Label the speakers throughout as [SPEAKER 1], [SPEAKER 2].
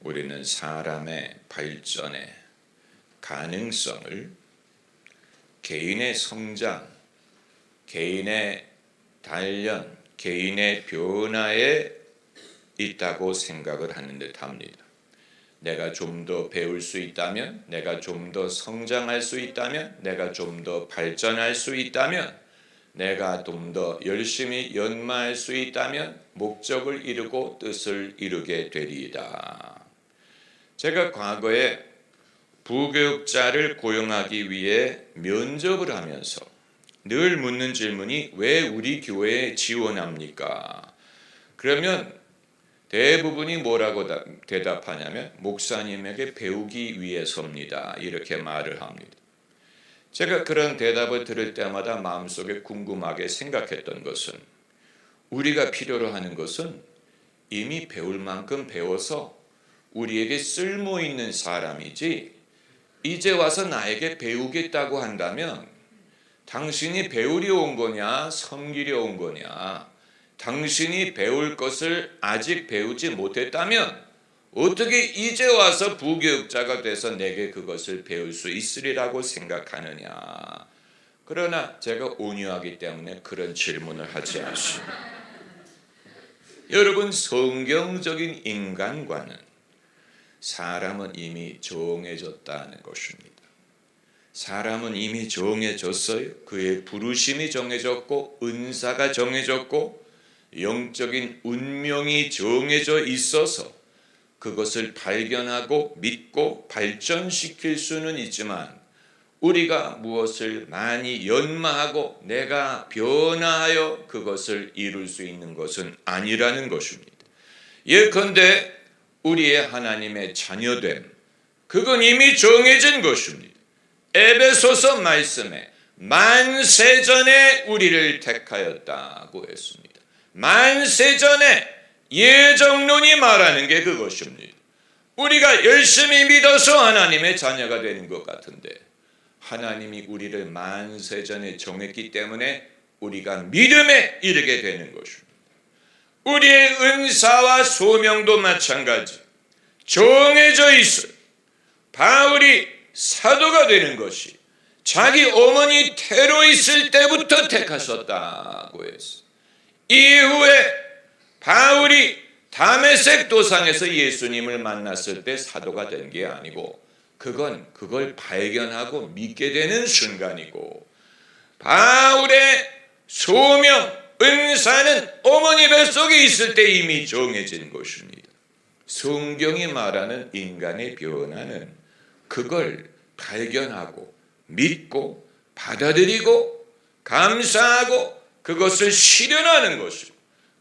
[SPEAKER 1] 우리는 사람의 발전의 가능성을 개인의 성장, 개인의 단련, 개인의 변화에 있다고 생각을 하는 듯 합니다. 내가 좀 더 배울 수 있다면, 내가 좀 더 성장할 수 있다면, 내가 좀 더 발전할 수 있다면, 내가 좀 더 열심히 연마할 수 있다면 목적을 이루고 뜻을 이루게 되리이다. 제가 과거에 부교육자를 고용하기 위해 면접을 하면서 늘 묻는 질문이 왜 우리 교회에 지원합니까? 그러면 대부분이 뭐라고 대답하냐면 목사님에게 배우기 위해서입니다. 이렇게 말을 합니다. 제가 그런 대답을 들을 때마다 마음속에 궁금하게 생각했던 것은 우리가 필요로 하는 것은 이미 배울 만큼 배워서 우리에게 쓸모있는 사람이지 이제 와서 나에게 배우겠다고 한다면 당신이 배우려 온 거냐 섬기려 온 거냐, 당신이 배울 것을 아직 배우지 못했다면 어떻게 이제 와서 부교육자가 돼서 내게 그것을 배울 수 있으리라고 생각하느냐. 그러나 제가 온유하기 때문에 그런 질문을 하지 않습니다. 여러분, 성경적인 인간과는 사람은 이미 정해졌다는 것입니다. 사람은 이미 정해졌어요. 그의 부르심이 정해졌고 은사가 정해졌고 영적인 운명이 정해져 있어서 그것을 발견하고 믿고 발전시킬 수는 있지만 우리가 무엇을 많이 연마하고 내가 변화하여 그것을 이룰 수 있는 것은 아니라는 것입니다. 예컨대 우리의 하나님의 자녀됨, 그건 이미 정해진 것입니다. 에베소서 말씀에 만세전에 우리를 택하였다고 했습니다. 만세전에 예정론이 말하는 게 그것입니다. 우리가 열심히 믿어서 하나님의 자녀가 되는 것 같은데 하나님이 우리를 만세전에 정했기 때문에 우리가 믿음에 이르게 되는 것입니다. 우리의 은사와 소명도 마찬가지 정해져 있어요. 바울이 사도가 되는 것이 자기 어머니 태로 있을 때부터 택하셨다고 했어요. 이후에 바울이 다메섹 도상에서 예수님을 만났을 때 사도가 된 게 아니고 그걸 발견하고 믿게 되는 순간이고 바울의 소명, 은사는 어머니 뱃속에 있을 때 이미 정해진 것입니다. 성경이 말하는 인간의 변화는 그걸 발견하고 믿고 받아들이고 감사하고 그것을 실현하는 것이고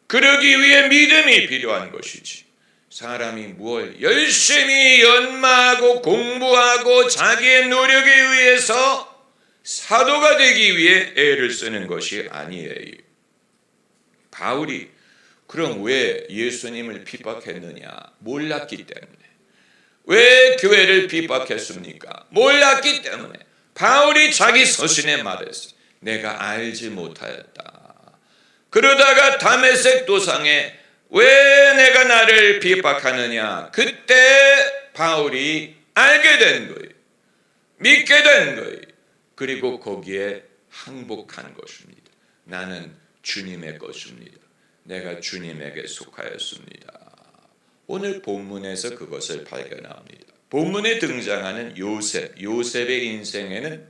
[SPEAKER 1] 그러기 위해 믿음이 필요한 것이지 사람이 뭘 열심히 연마하고 공부하고 자기의 노력에 의해서 사도가 되기 위해 애를 쓰는 것이 아니에요. 바울이 그럼 왜 예수님을 핍박했느냐? 몰랐기 때문에. 왜 교회를 핍박했습니까? 몰랐기 때문에. 바울이 자기 서신에 말했어요. 내가 알지 못하였다. 그러다가 다메섹 도상에 왜 내가 나를 핍박하느냐? 그때 바울이 알게 된 거예요. 믿게 된 거예요. 그리고 거기에 항복한 것입니다. 나는 주님의 것입니다. 내가 주님에게 속하였습니다. 오늘 본문에서 그것을 발견합니다. 본문에 등장하는 요셉의 인생에는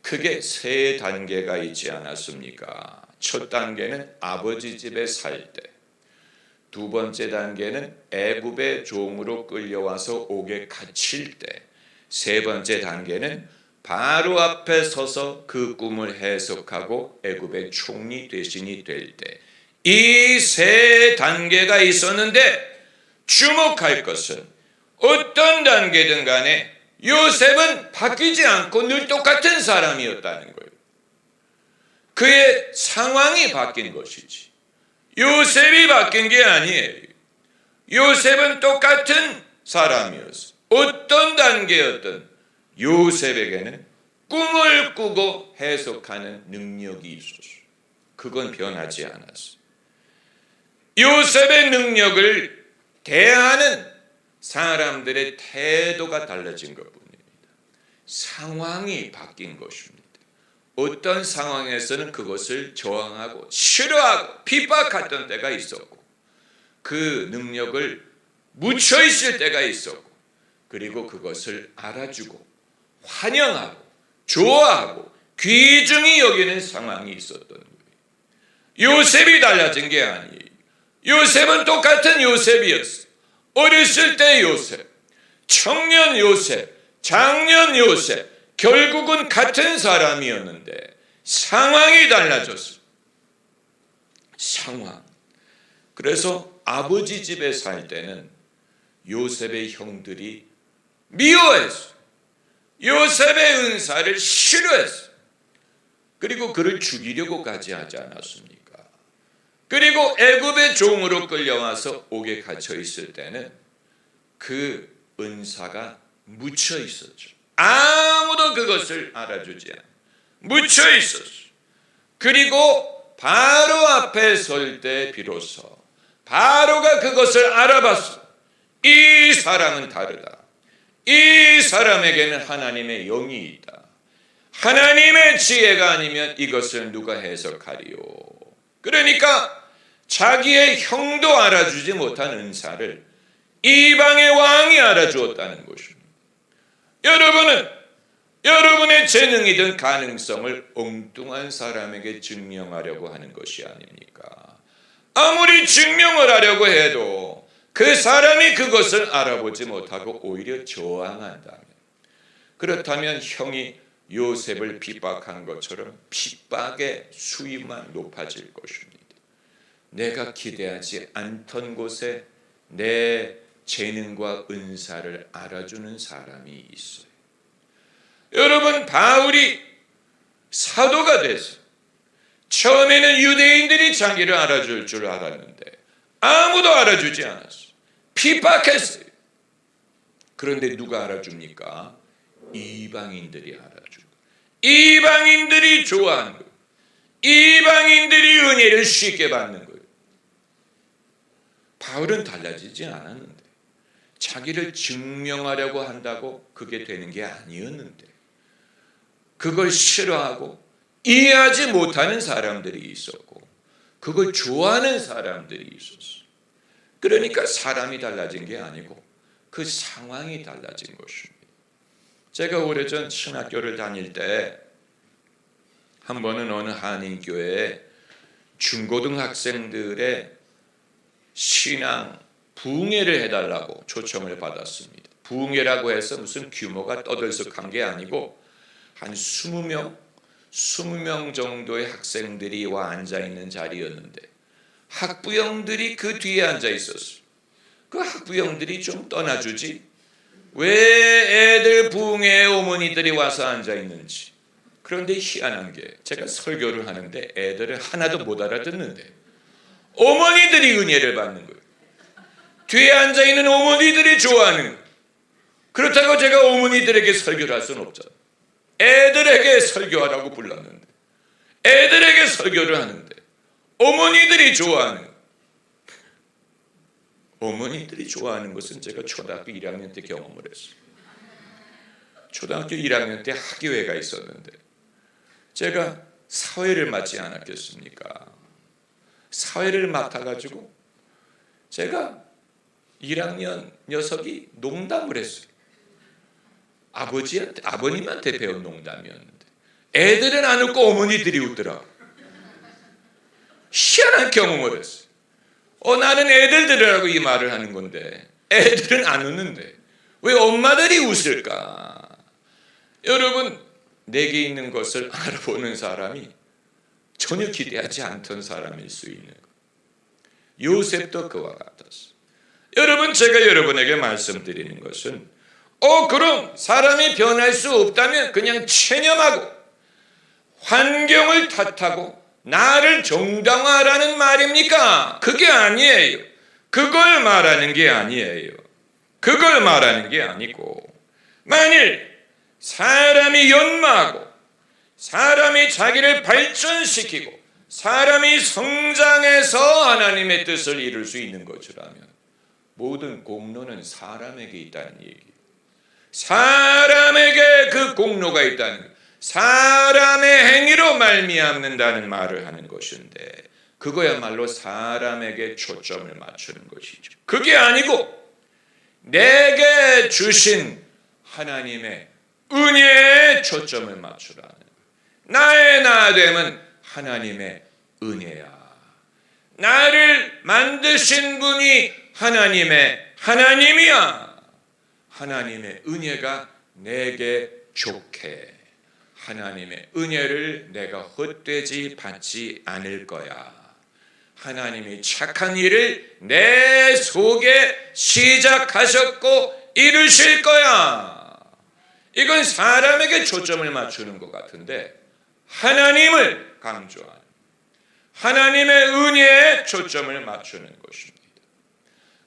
[SPEAKER 1] 크게 세 단계가 있지 않았습니까? 첫 단계는 아버지 집에 살 때, 두 번째 단계는 애굽의 종으로 끌려와서 옥에 갇힐 때, 세 번째 단계는 바로 앞에 서서 그 꿈을 해석하고 애굽의 총리 대신이 될 때, 이 세 단계가 있었는데 주목할 것은 어떤 단계든 간에 요셉은 바뀌지 않고 늘 똑같은 사람이었다는 거예요. 그의 상황이 바뀐 것이지 요셉이 바뀐 게 아니에요. 요셉은 똑같은 사람이었어. 어떤 단계였든 요셉에게는 꿈을 꾸고 해석하는 능력이 있었어. 그건 변하지 않았어. 요셉의 능력을 대하는 사람들의 태도가 달라진 것뿐입니다. 상황이 바뀐 것입니다. 어떤 상황에서는 그것을 저항하고 싫어하고 핍박했던 때가 있었고, 그 능력을 묻혀 있을 때가 있었고, 그리고 그것을 알아주고 환영하고 좋아하고 귀중히 여기는 상황이 있었던 거예요. 요셉이 달라진 게 아니에요. 요셉은 똑같은 요셉이었어요. 어렸을 때 요셉, 청년 요셉, 장년 요셉, 결국은 같은 사람이었는데 상황이 달라졌어요. 상황. 그래서 아버지 집에 살 때는 요셉의 형들이 미워했어요. 요셉의 은사를 싫어했어요. 그리고 그를 죽이려고까지 하지 않았습니까? 그리고 애굽의 종으로 끌려와서 옥에 갇혀 있을 때는 그 은사가 묻혀 있었죠. 아무도 그것을 알아주지 않아. 묻혀 있었어요. 그리고 바로 앞에 설 때 비로소 바로가 그것을 알아봤어. 이 사람은 다르다. 이 사람에게는 하나님의 영이 있다. 하나님의 지혜가 아니면 이것을 누가 해석하리요. 그러니까 자기의 형도 알아주지 못한 은사를 이방의 왕이 알아주었다는 것입니다. 여러분은 여러분의 재능이든 가능성을 엉뚱한 사람에게 증명하려고 하는 것이 아닙니까? 아무리 증명을 하려고 해도 그 사람이 그것을 알아보지 못하고 오히려 저항한다면, 그렇다면 형이 요셉을 핍박한 것처럼 핍박의 수위만 높아질 것입니다. 내가 기대하지 않던 곳에 내 재능과 은사를 알아주는 사람이 있어요. 여러분, 바울이 사도가 돼서 처음에는 유대인들이 자기를 알아줄 줄 알았는데 아무도 알아주지 않았어요. 핍박했어요. 그런데 누가 알아줍니까? 이방인들이 알아주고, 이방인들이 좋아하는 거예요. 이방인들이 은혜를 쉽게 받는 거예요. 바울은 달라지지 않았는데, 자기를 증명하려고 한다고 그게 되는 게 아니었는데, 그걸 싫어하고 이해하지 못하는 사람들이 있었고, 그걸 좋아하는 사람들이 있었어요. 그러니까 사람이 달라진 게 아니고 그 상황이 달라진 것입니다. 제가 오래전 신학교를 다닐 때 한 번은 어느 한인교회에 중고등학생들의 신앙 부흥회를 해달라고 초청을 받았습니다. 부흥회라고 해서 무슨 규모가 떠들썩한 게 아니고 한 20명 정도의 학생들이 와 앉아있는 자리였는데 학부형들이 그 뒤에 앉아 있었어요. 그 학부형들이 좀 떠나주지 왜 애들 부흥회에 어머니들이 와서 앉아있는지. 그런데 희한한 게 제가 설교를 하는데 애들은 하나도 못 알아듣는데 어머니들이 은혜를 받는 거예요. 뒤에 앉아있는 어머니들이 좋아하는 거예요. 그렇다고 제가 어머니들에게 설교를 할 수는 없잖아요. 애들에게 설교하라고 불렀는데, 애들에게 설교를 하는데 어머니들이 좋아하는 거예요. 어머니들이 좋아하는 것은 제가 초등학교 1학년 때 경험을 했어요. 초등학교 1학년 때 학교회가 있었는데 제가 사회를 맡지 않았겠습니까? 사회를 맡아가지고 제가 1학년 녀석이 농담을 했어요. 아버님한테 배운 농담이었는데 애들은 안 웃고 어머니들이 웃더라고. 희한한 경험을 했어요. 나는 애들 들으라고 이 말을 하는 건데 애들은 안 웃는데 왜 엄마들이 웃을까? 여러분, 내게 있는 것을 알아보는 사람이 전혀 기대하지 않던 사람일 수 있는 것. 요셉도 그와 같았어요. 여러분, 제가 여러분에게 말씀드리는 것은 그럼 사람이 변할 수 없다면 그냥 체념하고 환경을 탓하고 나를 정당화하라는 말입니까? 그게 아니에요. 그걸 말하는 게 아니에요. 그걸 말하는 게 아니고, 만일 사람이 연마하고 사람이 자기를 모든 공로는 사람에게 있다는 얘기. 사람에게 그 공로가 있다는 것. 사람의 행위로 말미암는다는 말을 하는 것인데 그거야말로 사람에게 초점을 맞추는 것이죠. 그게 아니고 내게 주신 하나님의 은혜에 초점을 맞추라는 거예요. 나의 나됨은 하나님의 은혜야. 나를 만드신 분이 하나님이야. 하나님의 은혜가 내게 좋게. 하나님의 은혜를 내가 헛되이 받지 않을 거야. 하나님이 착한 일을 내 속에 시작하셨고 이루실 거야. 이건 사람에게 초점을 맞추는 것 같은데 하나님을 강조하는, 하나님의 은혜에 초점을 맞추는 것입니다.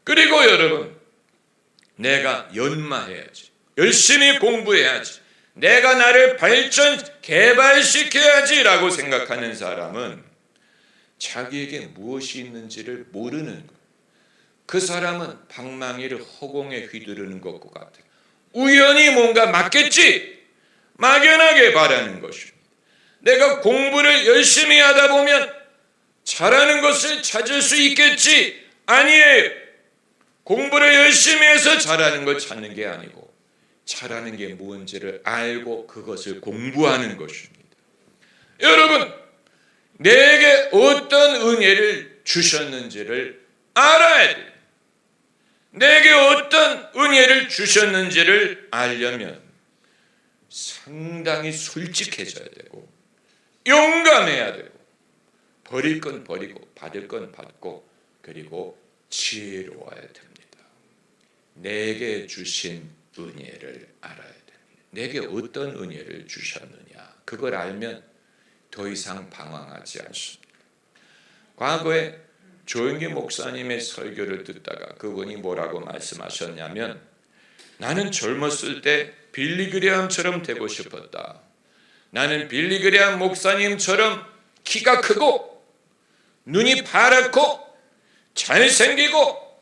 [SPEAKER 1] 그리고 여러분, 내가 연마해야지, 열심히 공부해야지, 내가 나를 개발시켜야지 라고 생각하는 사람은 자기에게 무엇이 있는지를 모르는 거예요. 그 사람은 방망이를 허공에 휘두르는 것과 같아요. 우연히 뭔가 맞겠지, 막연하게 바라는 것입니다. 내가 공부를 열심히 하다 보면 잘하는 것을 찾을 수 있겠지. 아니에요. 공부를 열심히 해서 잘하는 걸 찾는 게 아니고 잘하는 게 뭔지를 알고 그것을 공부하는 것입니다. 여러분, 내게 어떤 은혜를 주셨는지를 알아야 돼요. 내게 어떤 은혜를 주셨는지를 알려면 상당히 솔직해져야 되고 용감해야 되고 버릴 건 버리고 받을 건 받고 그리고 지혜로워야 됩니다. 내게 주신 은혜를 알아야 됩니다. 내게 어떤 은혜를 주셨느냐, 그걸 알면 더 이상 방황하지 않습니다. 과거에 조영기 목사님의 설교를 듣다가 그분이 뭐라고 말씀하셨냐면, 나는 젊었을 때 빌리 그레함처럼 되고 싶었다. 나는 빌리 그레함 목사님처럼 키가 크고 눈이 파랗고 잘생기고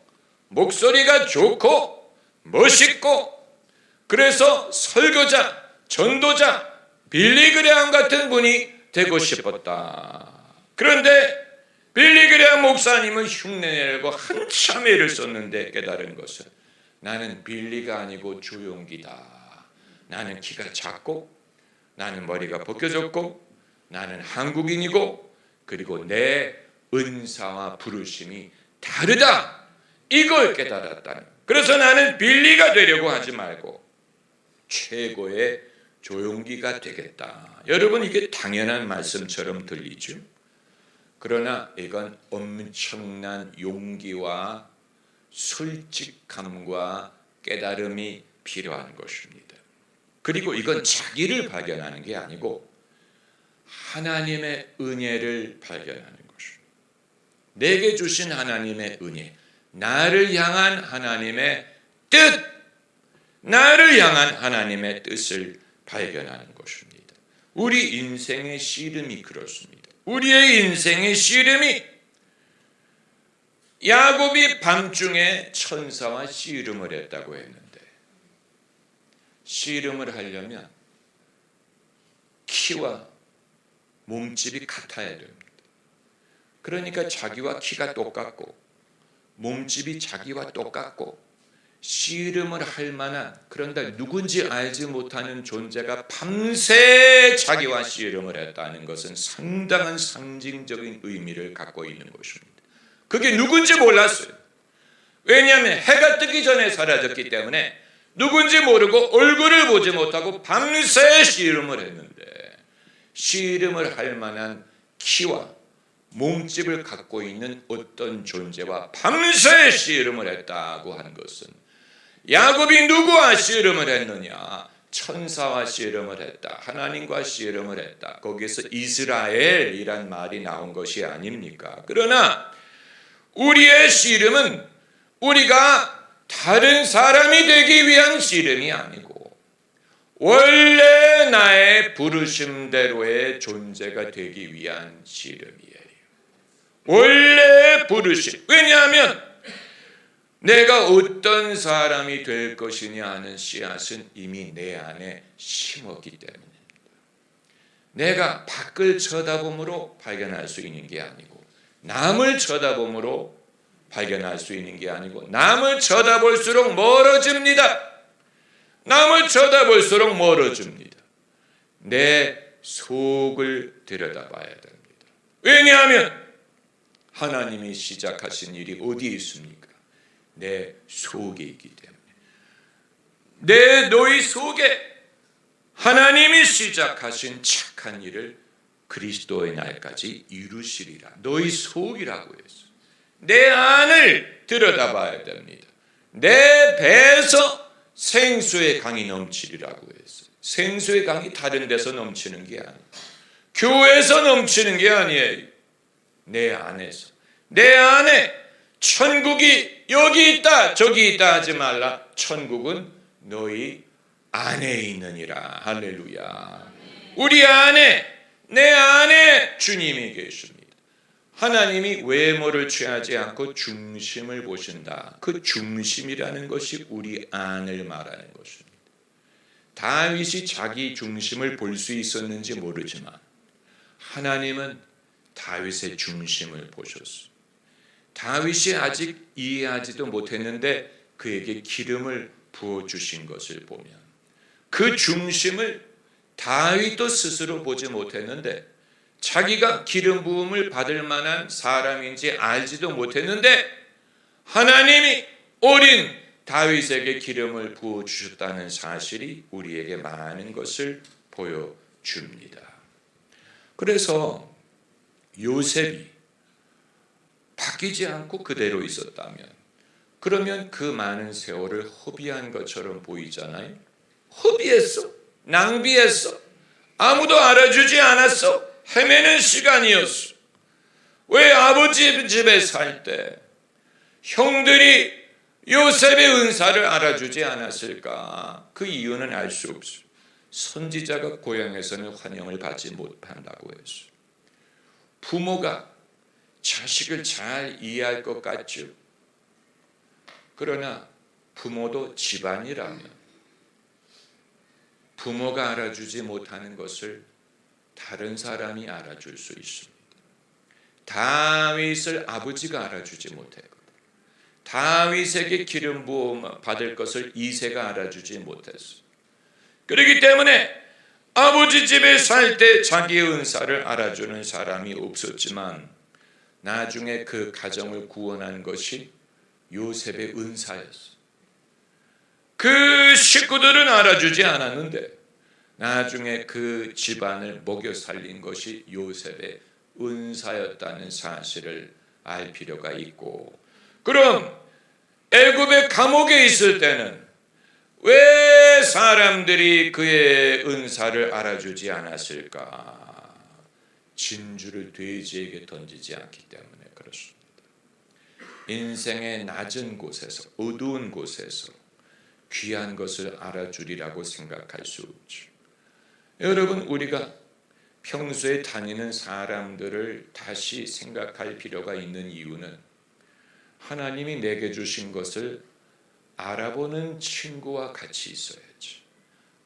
[SPEAKER 1] 목소리가 좋고 멋있고, 그래서 설교자, 전도자, 빌리 그레함 같은 분이 되고 싶었다. 그런데 빌리 그레함 목사님은 흉내내려고 한참 애를 썼는데 깨달은 것은 나는 빌리가 아니고 조용기다. 나는 키가 작고 나는 머리가 벗겨졌고 나는 한국인이고 그리고 내 은사와 부르심이 다르다. 이걸 깨달았다. 그래서 나는 빌리가 되려고 하지 말고 최고의 조용기가 되겠다. 여러분, 이게 당연한 말씀처럼 들리죠? 그러나 이건 엄청난 용기와 솔직함과 깨달음이 필요한 것입니다. 그리고 이건 자기를 발견하는 게 아니고 하나님의 은혜를 발견하는 것입니다. 내게 주신 하나님의 은혜, 나를 향한 하나님의 뜻, 나를 향한 하나님의 뜻을 발견하는 것입니다. 우리 인생의 씨름이 그렇습니다. 우리의 인생의 씨름이, 야곱이 밤중에 천사와 씨름을 했다고 했는데 씨름을 하려면 키와 몸집이 같아야 됩니다. 그러니까 자기와 키가 똑같고 몸집이 자기와 똑같고 씨름을 할 만한, 그런데 누군지 알지 못하는 존재가 밤새 자기와 씨름을 했다는 것은 상당한 상징적인 의미를 갖고 있는 것입니다. 그게 누군지 몰랐어요. 왜냐하면 해가 뜨기 전에 사라졌기 때문에 누군지 모르고 얼굴을 보지 못하고 밤새 씨름을 했는데, 씨름을 할 만한 키와 몸집을 갖고 있는 어떤 존재와 밤새 씨름을 했다고 하는 것은, 야곱이 누구와 씨름을 했느냐? 천사와 씨름을 했다. 하나님과 씨름을 했다. 거기에서 이스라엘이란 말이 나온 것이 아닙니까? 그러나 우리의 씨름은 우리가 다른 사람이 되기 위한 씨름이 아니고 원래 나의 부르심대로의 존재가 되기 위한 씨름이에요. 원래 부르심. 왜냐하면 내가 어떤 사람이 될 것이냐 하는 씨앗은 이미 내 안에 심었기 때문에 내가 밖을 쳐다봄으로 발견할 수 있는 게 아니고 남을 쳐다봄으로 발견할 수 있는 게 아니고 남을 쳐다볼수록 멀어집니다. 남을 쳐다볼수록 멀어집니다. 내 속을 들여다봐야 됩니다. 왜냐하면 하나님이 시작하신 일이 어디에 있습니까? 내 속에 있기 때문에. 너희 속에 하나님이 시작하신 착한 일을 그리스도의 날까지 이루시리라. 너희 속이라고 했어. 내 안을 들여다봐야 됩니다. 내 배에서 생수의 강이 넘치리라고 했어. 생수의 강이 다른 데서 넘치는 게 아니에요. 교회에서 넘치는 게 아니에요. 내 안에서. 내 안에 천국이 여기 있다 저기 있다 하지 말라. 천국은 너희 안에 있느니라. 할렐루야. 우리 안에, 내 안에 주님이 계십니다. 하나님이 외모를 취하지 않고 중심을 보신다. 그 중심이라는 것이 우리 안을 말하는 것입니다. 다윗이 자기 중심을 볼 수 있었는지 모르지만 하나님은 다윗의 중심을 보셨어요. 다윗이 아직 이해하지도 못했는데 그에게 기름을 부어주신 것을 보면 그 중심을 다윗도 스스로 보지 못했는데 자기가 기름 부음을 받을 만한 사람인지 알지도 못했는데 하나님이 어린 다윗에게 기름을 부어주셨다는 사실이 우리에게 많은 것을 보여줍니다. 그래서 요셉이 바뀌지 않고 그대로 있었다면 그러면 그 많은 세월을 허비한 것처럼 보이잖아요. 허비했어. 낭비했어. 아무도 알아주지 않았어. 헤매는 시간이었어. 왜 아버지 집에 살 때 형들이 요셉의 은사를 알아주지 않았을까? 그 이유는 알 수 없어요. 선지자가 고향에서는 환영을 받지 못한다고 했어요. 부모가 자식을 잘 이해할 것 같죠. 그러나 부모도 집안이라면 부모가 알아주지 못하는 것을 다른 사람이 알아줄 수 있습니다. 다윗을 아버지가 알아주지 못했거든. 다윗에게 기름 부음 받을 것을 이새가 알아주지 못했어. 그렇기 때문에 아버지 집에 살 때 자기의 은사를 알아주는 사람이 없었지만 나중에 그 가정을 구원한 것이 요셉의 은사였어. 그 식구들은 알아주지 않았는데 나중에 그 집안을 먹여 살린 것이 요셉의 은사였다는 사실을 알 필요가 있고, 그럼 애굽의 감옥에 있을 때는 왜 사람들이 그의 은사를 알아주지 않았을까? 진주를 돼지에게 던지지 않기 때문에 그렇습니다. 인생의 낮은 곳에서, 어두운 곳에서 귀한 것을 알아주리라고 생각할 수 없죠. 여러분, 우리가 평소에 다니는 사람들을 다시 생각할 필요가 있는 이유는 하나님이 내게 주신 것을 알아보는 친구와 같이 있어야지.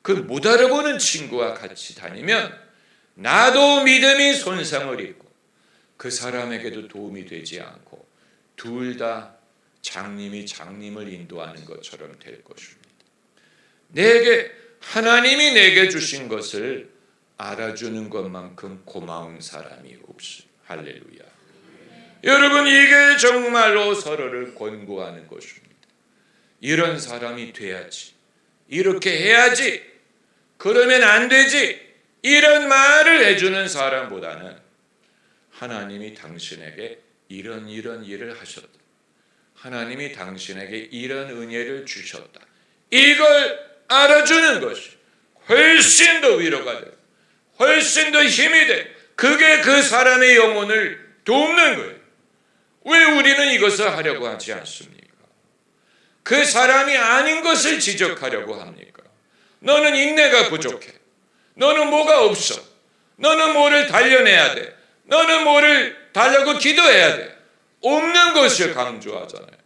[SPEAKER 1] 그 못 알아보는 친구와 같이 다니면 나도 믿음이 손상을 입고 그 사람에게도 도움이 되지 않고 둘 다 장님이 장님을 인도하는 것처럼 될 것입니다. 하나님이 내게 주신 것을 알아주는 것만큼 고마운 사람이 없어요. 할렐루야. 여러분, 이게 정말로 서로를 권고하는 것입니다. 이런 사람이 돼야지, 이렇게 해야지, 그러면 안 되지, 이런 말을 해주는 사람보다는 하나님이 당신에게 이런 일을 하셨다, 하나님이 당신에게 이런 은혜를 주셨다, 이걸 알아주는 것이 훨씬 더 위로가 돼요. 훨씬 더 힘이 돼. 그게 그 사람의 영혼을 돕는 거예요. 왜 우리는 이것을 하려고 하지 않습니까? 그 사람이 아닌 것을 지적하려고 합니까? 너는 인내가 부족해. 너는 뭐가 없어. 너는 뭐를 단련해야 돼. 너는 뭐를 달라고 기도해야 돼. 없는 것을 강조하잖아요.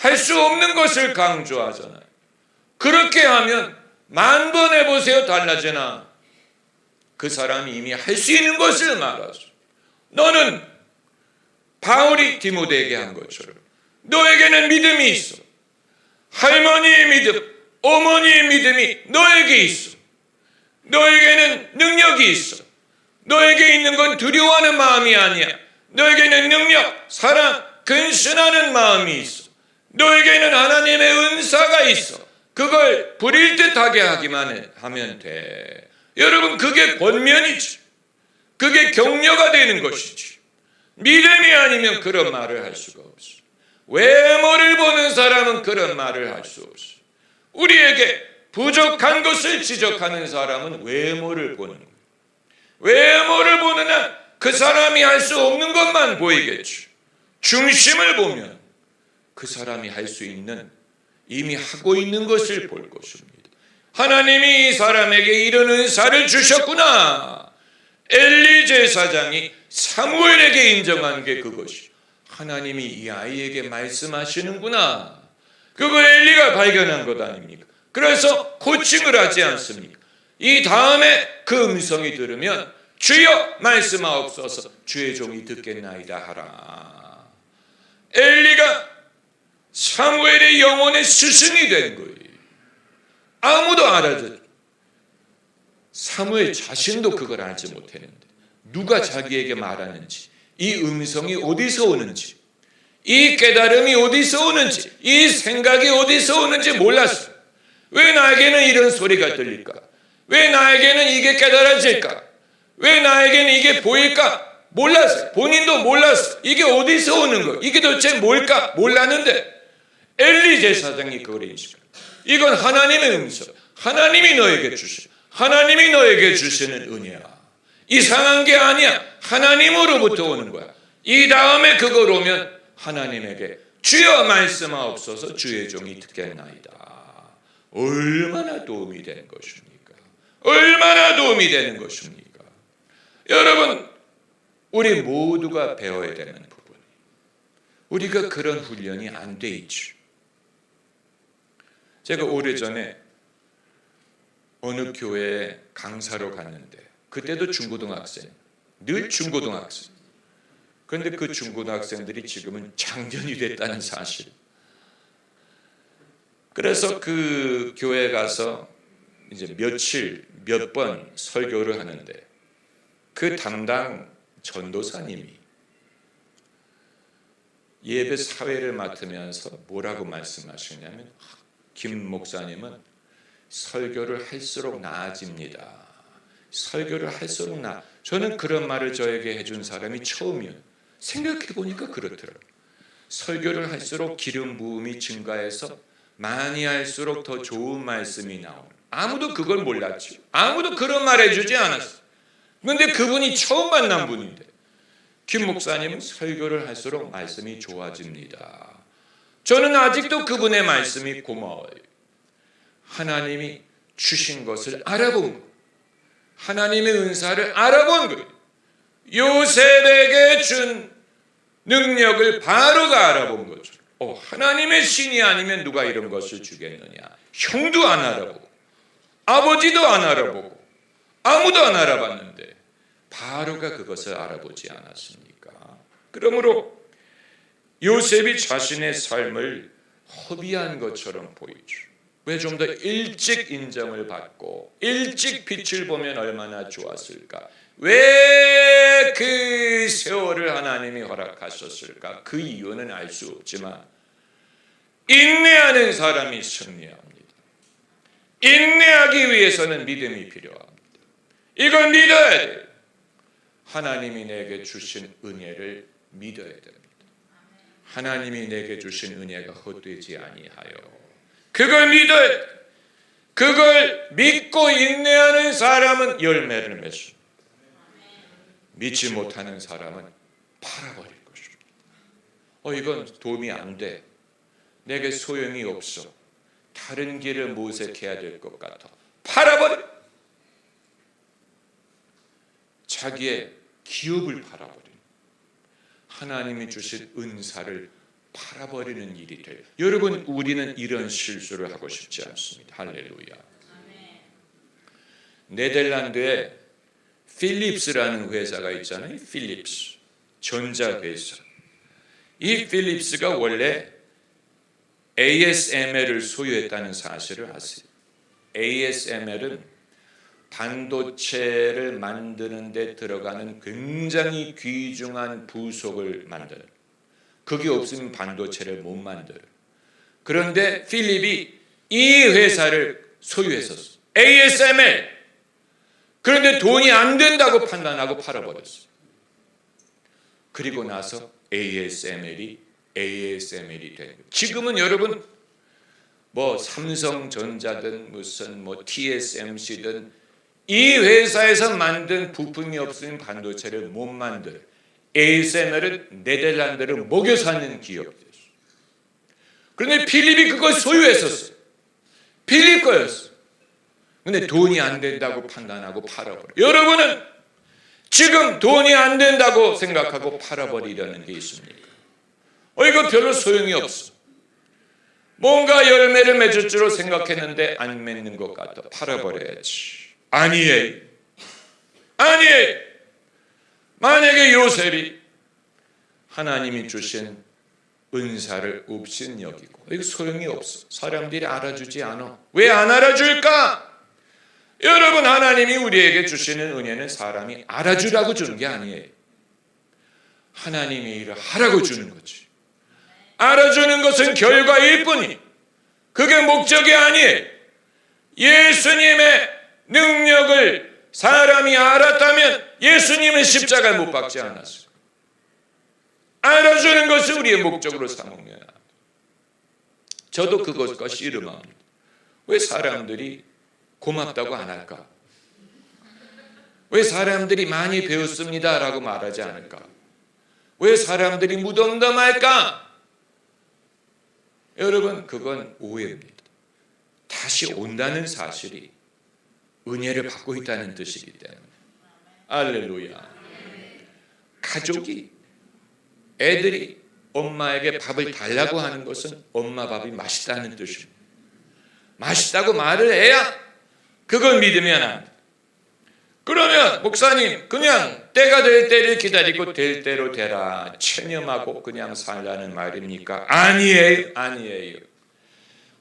[SPEAKER 1] 할 수 없는 것을 강조하잖아요. 그렇게 하면 10,000번 해보세요. 달라지나? 그 사람이 이미 할 수 있는 것을 말하죠. 너는 바울이 디모데에게 한 것처럼 너에게는 믿음이 있어. 할머니의 믿음, 어머니의 믿음이 너에게 있어. 너에게는 능력이 있어. 너에게 있는 건 두려워하는 마음이 아니야. 너에게는 능력, 사랑, 근신하는 마음이 있어. 너에게는 하나님의 은사가 있어. 그걸 부릴 듯하게 하기만 하면 돼. 여러분, 그게 권면이지. 그게 격려가 되는 것이지. 믿음이 아니면 그런 말을 할 수가 없어. 외모를 보는 사람은 그런 말을 할 수 없어. 우리에게 부족한 것을 지적하는 사람은 외모를 보는 거예요. 외모를 보는 한 그 사람이 할 수 없는 것만 보이겠죠. 중심을 보면 그 사람이 할 수 있는, 이미 하고 있는 것을 볼 것입니다. 하나님이 이 사람에게 이런 은사를 주셨구나. 엘리 제사장이 사무엘에게 인정한 게 그것이, 하나님이 이 아이에게 말씀하시는구나. 그걸 엘리가 발견한 것 아닙니까? 그래서 코칭을 하지 않습니까? 이 다음에 그 음성이 들으면 주여 말씀하옵소서, 주의 종이 듣겠나이다 하라. 엘리가 사무엘의 영혼의 스승이 된 거예요. 아무도 알아듣. 사무엘 자신도 그걸 알지 못했는데 누가 자기에게 말하는지, 이 음성이 어디서 오는지, 이 깨달음이 어디서 오는지, 이 생각이 어디서 오는지 몰랐어요. 왜 나에게는 이런 소리가 들릴까? 왜 나에게는 이게 깨달아질까? 왜 나에게는 이게 보일까? 몰랐어요. 본인도 몰랐어요. 이게 어디서 오는 거? 이게 도대체 뭘까? 몰랐는데 엘리 제사장이 그걸 인식해요. 이건 하나님의 음성, 하나님이 너에게 주신, 하나님이 너에게 주시는 은혜야. 이상한 게 아니야. 하나님으로부터 오는 거야. 이 다음에 그걸 오면 하나님에게 주여 말씀하옵소서, 주의 종이 듣겠나이다. 얼마나 도움이 되는 것입니까? 얼마나 도움이 되는 것입니까? 여러분, 우리 모두가 배워야 되는 부분, 우리가 그런 훈련이 안 돼 있죠. 제가 오래전에 어느 교회에 강사로 갔는데, 그때도 중고등학생, 늘 중고등학생. 그런데 그 중고등학생들이 지금은 장년이 됐다는 사실. 그래서 그 교회에 가서 이제 며칠, 몇 번 설교를 하는데, 그 담당 전도사님이 예배 사회를 맡으면서 뭐라고 말씀하시냐면, 김 목사님은 설교를 할수록 나아집니다. 설교를 할수록 저는 그런 말을 저에게 해준 사람이 처음이에요. 생각해보니까 그렇더라고요. 설교를 할수록 기름 부음이 증가해서 많이 할수록 더 좋은 말씀이 나오는. 아무도 그걸 몰랐죠. 아무도 그런 말 해주지 않았어요. 그런데 그분이 처음 만난 분인데, 김 목사님은 설교를 할수록 말씀이 좋아집니다. 저는 아직도 그분의 말씀이 고마워요. 하나님이 주신 것을 알아본 거예요. 하나님의 은사를 알아본 거예요. 요셉에게 준 능력을 바로가 알아본 거죠. 하나님의 신이 아니면 누가 이런 것을 주겠느냐. 형도 안 알아보고 아버지도 안 알아보고 아무도 안 알아봤는데 바로가 그것을 알아보지 않았습니까? 그러므로 요셉이 자신의 삶을 허비한 것처럼 보이죠. 왜 좀 더 일찍 인정을 받고 일찍 빛을 보면 얼마나 좋았을까? 왜 그 세월을 하나님이 허락하셨을까? 그 이유는 알 수 없지만 인내하는 사람이 승리합니다. 인내하기 위해서는 믿음이 필요합니다. 이걸 믿어야 돼요. 하나님이 내게 주신 은혜를 믿어야 됩니다. 하나님이 내게 주신 은혜가 헛되지 아니하여 그걸 믿어야 돼. 그걸 믿고 인내하는 사람은 열매를 맺습니다. 믿지 못하는 사람은 팔아버릴 것입니다. 이건 도움이 안 돼. 내게 소용이 없어. 다른 길을 모색해야 될 것 같아. 팔아버려. 자기의 기업을 팔아버려. 하나님이 주신 은사를 팔아버리는 일이 돼요. 여러분, 우리는 이런 실수를 하고 싶지 않습니다. 할렐루야. 네덜란드에 필립스라는 회사가 있잖아요. 필립스 전자회사. 이 필립스가 원래 ASML을 소유했다는 사실을 아세요? ASML은 반도체를 만드는 데 들어가는 굉장히 귀중한 부속을 만들어요. 그게 없으면 반도체를 못 만들어요. 그런데 필립이 이 회사를 소유했었어요. ASML. 그런데 돈이 안 된다고 판단하고 팔아버렸어요. 그리고 나서 ASML이 된 거예요. 지금은 여러분 뭐 삼성전자든 무슨 뭐 TSMC든 이 회사에서 만든 부품이 없으면 반도체를 못 만들어요. ASML은 네덜란드를 먹여 사는 기업이었어요. 그런데 필립이 그걸 소유했었어요. 필립 거였어요. 근데 돈이 안 된다고 판단하고 팔아버려요. 여러분은 지금 돈이 안 된다고 생각하고 팔아버리려는 게 있습니까? 이거 별로 소용이 없어. 뭔가 열매를 맺을 줄로 생각했는데 안 맺는 것 같아. 팔아버려야지. 아니에요. 만약에 요셉이 하나님이 주신 은사를 없인 여기고, 이거 소용이 없어. 사람들이 알아주지 않아. 왜 안 알아줄까? 여러분, 하나님이 우리에게 주시는 은혜는 사람이 알아주라고 주는 게 아니에요. 하나님의 일을 하라고 주는 거지. 알아주는 것은 결과일 뿐이, 그게 목적이 아니에요. 예수님의 능력을 사람이 알았다면 예수님은 십자가에 못 박지 않았어요. 알아주는 것을 우리의 목적으로 삼으면, 저도 그것과 씨름합니다. 왜 사람들이 고맙다고 안 할까? 왜 사람들이 많이 배웠습니다 라고 말하지 않을까? 왜 사람들이 무덤덤할까? 여러분, 그건 오해입니다. 다시 온다는 사실이 은혜를 받고 있다는 뜻이기 때문에. 할렐루야. 가족이, 애들이 엄마에게 밥을 달라고 하는 것은 엄마 밥이 맛있다는 뜻입니다. 맛있다고 말을 해야 그걸 믿으면 안 돼. 그러면 목사님, 그냥 때가 될 때를 기다리고 될 대로 되라, 체념하고 그냥 살라는 말입니까? 아니에요.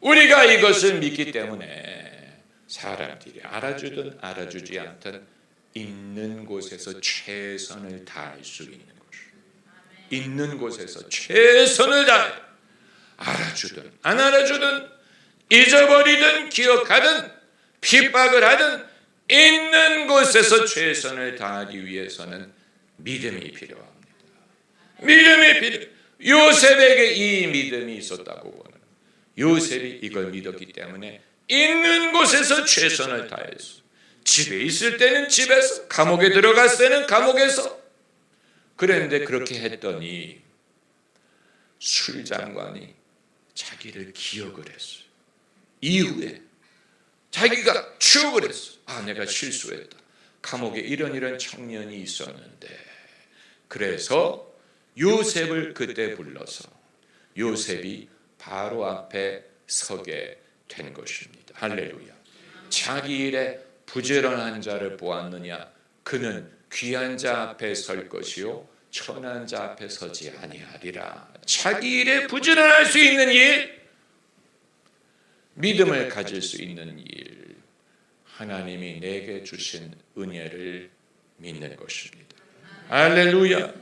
[SPEAKER 1] 우리가 이것을 믿기 때문에 사람들이 알아주든 알아주지 않든 있는 곳에서 최선을 다할 수 있는 것이에요. 있는 곳에서 최선을 다해. 알아주든 안 알아주든 잊어버리든 기억하든 핍박을 하든 있는 곳에서 최선을 다하기 위해서는 믿음이 필요합니다. 믿음이 필요. 요셉에게 이 믿음이 있었다고 보는. 요셉이 이걸 믿었기 때문에 있는 곳에서 최선을 다했어. 집에 있을 때는 집에서, 감옥에 들어갔을 때는 감옥에서. 그런데 그렇게 했더니 술장관이 자기를 기억을 했어요. 이후에 자기가 추억을 했어. 내가 실수했다. 감옥에 이런 청년이 있었는데. 그래서 요셉을 그때 불러서 요셉이 바로 앞에 서게 된 것입니다. 할렐루야. 자기 일에 부지런한 자를 보았느냐? 그는 귀한 자 앞에 설 것이요 천한 자 앞에 서지 아니하리라. 자기 일에 부지런할 수 있는 일, 믿음을 가질 수 있는 일, 하나님이 내게 주신 은혜를 믿는 것입니다. 할렐루야.